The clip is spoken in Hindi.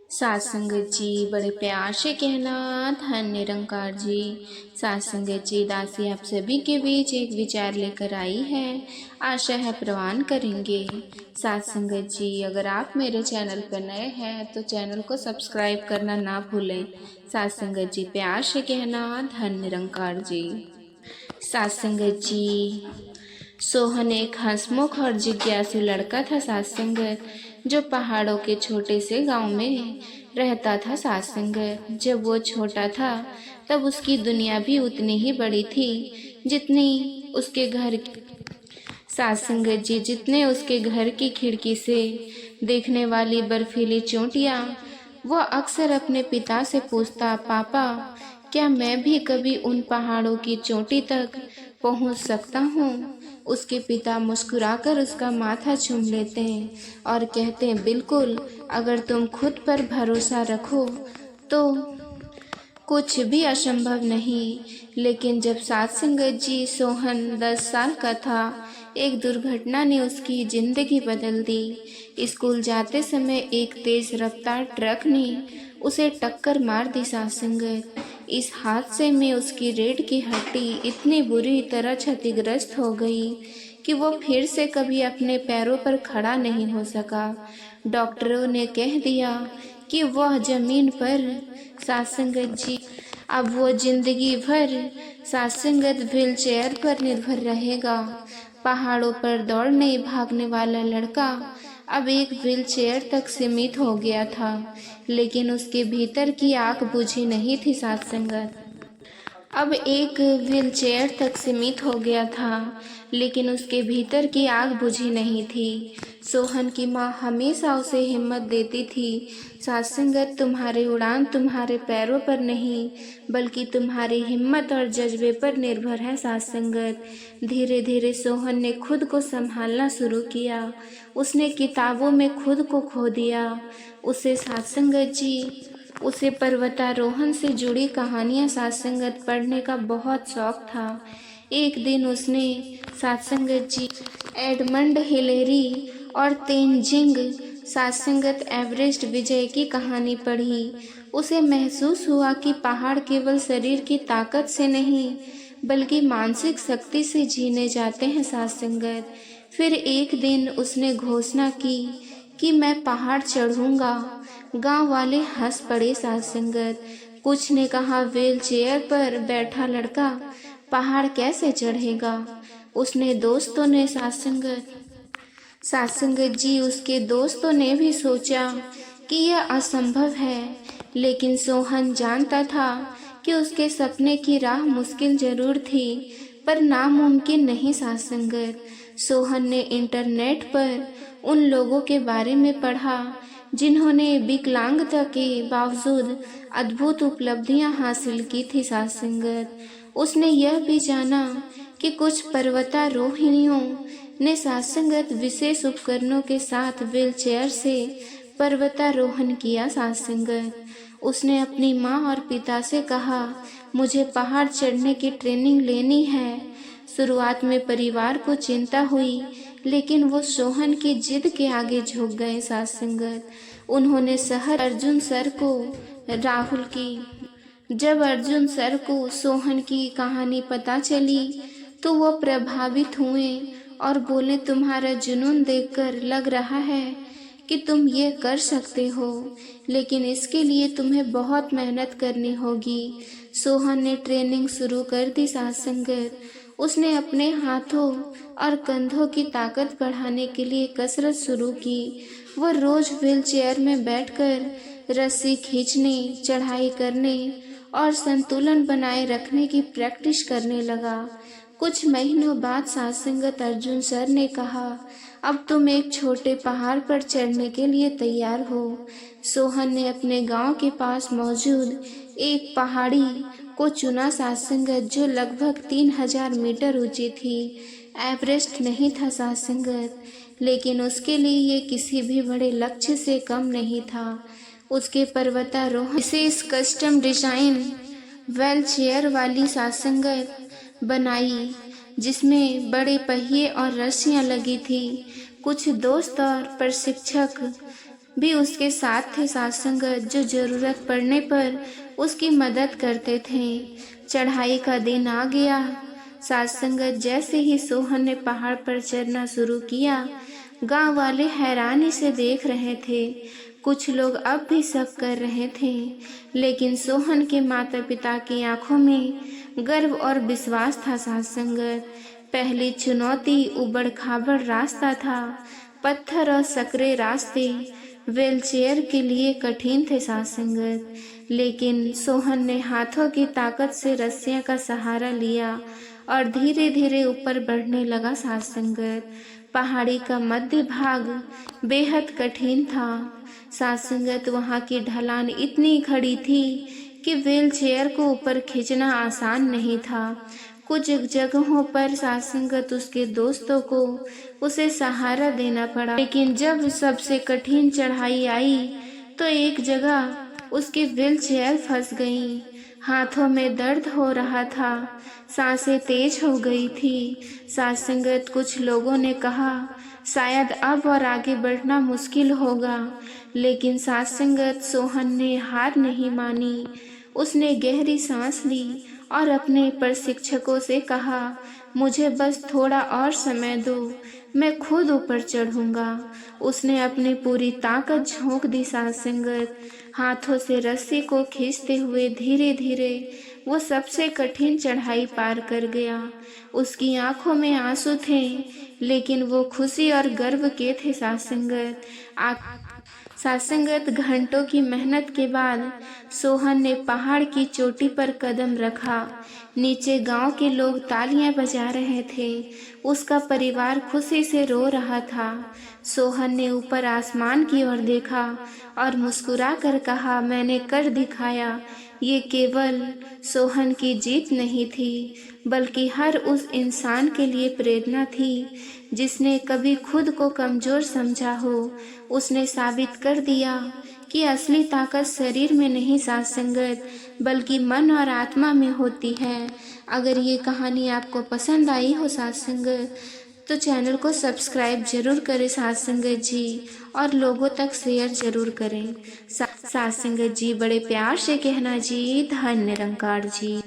सात संगत जी बड़े प्यार से कहना धन निरंकार जी। सात संगत जी दासी आप सभी के बीच एक विचार लेकर आई है, आशा है प्रवान करेंगे। सात संगत जी अगर आप मेरे चैनल पर नए हैं तो चैनल को सब्सक्राइब करना ना भूलें। सात संगत जी प्यार से कहना धन निरंकार जी। सात संगत जी सोहन एक हंसमुख और जिज्ञासु लड़का था सात संगत, जो पहाड़ों के छोटे से गांव में रहता था सात संगत। जब वो छोटा था तब उसकी दुनिया भी उतनी ही बड़ी थी जितनी उसके घर की। सात संगत जी जितने उसके घर की खिड़की से देखने वाली बर्फीली चोटियाँ, वह अक्सर अपने पिता से पूछता, पापा क्या मैं भी कभी उन पहाड़ों की चोटी तक पहुंच सकता हूँ? उसके पिता मुस्कुराकर उसका माथा चूम लेते हैं और कहते हैं, बिल्कुल, अगर तुम खुद पर भरोसा रखो तो कुछ भी असंभव नहीं। लेकिन जब सात संगत जी सोहन 10 साल का था, एक दुर्घटना ने उसकी जिंदगी बदल दी। स्कूल जाते समय एक तेज रफ्तार ट्रक ने उसे टक्कर मार दी सात संगत। इस हादसे में उसकी रीढ़ की हड्डी इतनी बुरी तरह क्षतिग्रस्त हो गई कि वो फिर से कभी अपने पैरों पर खड़ा नहीं हो सका। डॉक्टरों ने कह दिया कि वह जमीन पर सात संगत जी अब वो जिंदगी भर सात संगत व्हील चेयर पर निर्भर रहेगा। पहाड़ों पर दौड़ने भागने वाला लड़का अब एक व्हील चेयर तक सीमित हो गया था, लेकिन उसके भीतर की आग बुझी नहीं थी सात संगत। अब एक व्हीलचेयर तक सीमित हो गया था, लेकिन उसके भीतर की आग बुझी नहीं थी। सोहन की माँ हमेशा उसे हिम्मत देती थी, सात संगत तुम्हारी उड़ान तुम्हारे पैरों पर नहीं बल्कि तुम्हारी हिम्मत और जज्बे पर निर्भर है सात संगत। धीरे धीरे सोहन ने खुद को संभालना शुरू किया। उसने किताबों में खुद को खो दिया। उसे सात संगत जी उसे पर्वतारोहण से जुड़ी कहानियाँ सात संगत पढ़ने का बहुत शौक था। एक दिन उसने सात संगत जी एडमंड हिलेरी और तेनजिंग सात संगत एवरेस्ट विजय की कहानी पढ़ी। उसे महसूस हुआ कि पहाड़ केवल शरीर की ताकत से नहीं बल्कि मानसिक शक्ति से जीने जाते हैं सात संगत। फिर एक दिन उसने घोषणा की कि मैं पहाड़ चढ़ूंगा। गांव वाले हंस पड़े सात संगत। कुछ ने कहा, व्हील चेयर पर बैठा लड़का पहाड़ कैसे चढ़ेगा? उसने दोस्तों ने सात संगत जी उसके दोस्तों ने भी सोचा कि यह असंभव है, लेकिन सोहन जानता था कि उसके सपने की राह मुश्किल जरूर थी पर नामुमकिन नहीं सात संगत। सोहन ने इंटरनेट पर उन लोगों के बारे में पढ़ा जिन्होंने विकलांगता के बावजूद अद्भुत उपलब्धियां हासिल की थी सात संगत। उसने यह भी जाना कि कुछ पर्वतारोहिणियों ने सात संगत विशेष उपकरणों के साथ व्हीलचेयर से पर्वतारोहण किया सात संगत। उसने अपनी माँ और पिता से कहा, मुझे पहाड़ चढ़ने की ट्रेनिंग लेनी है। शुरुआत में परिवार को चिंता हुई, लेकिन वो सोहन की जिद के आगे झुक गए सात संगत। उन्होंने शहर अर्जुन सर को राहुल की जब अर्जुन सर को सोहन की कहानी पता चली तो वो प्रभावित हुए और बोले, तुम्हारा जुनून देखकर लग रहा है कि तुम ये कर सकते हो, लेकिन इसके लिए तुम्हें बहुत मेहनत करनी होगी। सोहन ने ट्रेनिंग शुरू कर दी सात संगत। उसने अपने हाथों और कंधों की ताकत बढ़ाने के लिए कसरत शुरू की। वह रोज व्हीलचेयर में बैठकर रस्सी खींचने, चढ़ाई करने और संतुलन बनाए रखने की प्रैक्टिस करने लगा। कुछ महीनों बाद सात संगत अर्जुन सर ने कहा, अब तुम एक छोटे पहाड़ पर चढ़ने के लिए तैयार हो। सोहन ने अपने गांव के पास मौजूद एक पहाड़ी को चुना सात संगत, जो लगभग 3000 मीटर ऊंची थी। एवरेस्ट नहीं था सात संगत, लेकिन उसके लिए ये किसी भी बड़े लक्ष्य से कम नहीं था। उसके पर्वतारोहण विशेष कस्टम डिजाइन व्हील चेयर वाली सात संगत बनाई, जिसमें बड़े पहिए और रस्सियां लगी थी। कुछ दोस्त और प्रशिक्षक भी उसके साथ थे साथ संगत, जो ज़रूरत पड़ने पर उसकी मदद करते थे। चढ़ाई का दिन आ गया। साथ संगत जैसे ही सोहन ने पहाड़ पर चढ़ना शुरू किया, गांव वाले हैरानी से देख रहे थे। कुछ लोग अब भी शक कर रहे थे, लेकिन सोहन के माता पिता की आंखों में गर्व और विश्वास था। साथ संगत पहली चुनौती उबड़ खाबड़ रास्ता था। पत्थर और सकरे रास्ते व्हीलचेयर के लिए कठिन थे साथ संगत, लेकिन सोहन ने हाथों की ताकत से रस्सियों का सहारा लिया और धीरे धीरे ऊपर बढ़ने लगा। साथ संगत पहाड़ी का मध्य भाग बेहद कठिन था। साथ संगत वहाँ की ढलान इतनी खड़ी थी कि व्हीलचेयर को ऊपर खींचना आसान नहीं था। कुछ जगहों पर साथ संगत उसके दोस्तों को उसे सहारा देना पड़ा, लेकिन जब सबसे कठिन चढ़ाई आई तो एक जगह उसकी व्हीलचेयर फंस गई। हाथों में दर्द हो रहा था, सांसें तेज हो गई थी। साथ संगत कुछ लोगों ने कहा शायद अब और आगे बढ़ना मुश्किल होगा, लेकिन साथ संगत सोहन ने हार नहीं मानी। उसने गहरी सांस ली और अपने प्रशिक्षकों से कहा, मुझे बस थोड़ा और समय दो, मैं खुद ऊपर चढ़ूंगा। उसने अपनी पूरी ताकत झोंक दी। साथ संगत हाथों से रस्सी को खींचते हुए धीरे धीरे वो सबसे कठिन चढ़ाई पार कर गया। उसकी आंखों में आंसू थे, लेकिन वो खुशी और गर्व के थे। साथ संगत घंटों की मेहनत के बाद सोहन ने पहाड़ की चोटी पर कदम रखा। नीचे गांव के लोग तालियां बजा रहे थे, उसका परिवार खुशी से रो रहा था। सोहन ने ऊपर आसमान की ओर देखा और मुस्कुरा कर कहा, मैंने कर दिखाया। ये केवल सोहन की जीत नहीं थी, बल्कि हर उस इंसान के लिए प्रेरणा थी जिसने कभी खुद को कमज़ोर समझा हो। उसने साबित कर दिया कि असली ताकत शरीर में नहीं साथ संगत, बल्कि मन और आत्मा में होती है। अगर ये कहानी आपको पसंद आई हो साथ संगत, तो चैनल को सब्सक्राइब जरूर करें साथ संगत जी, और लोगों तक शेयर जरूर करें। साथ संगत जी बड़े प्यार से कहना जी, धन्य निरंकार जी।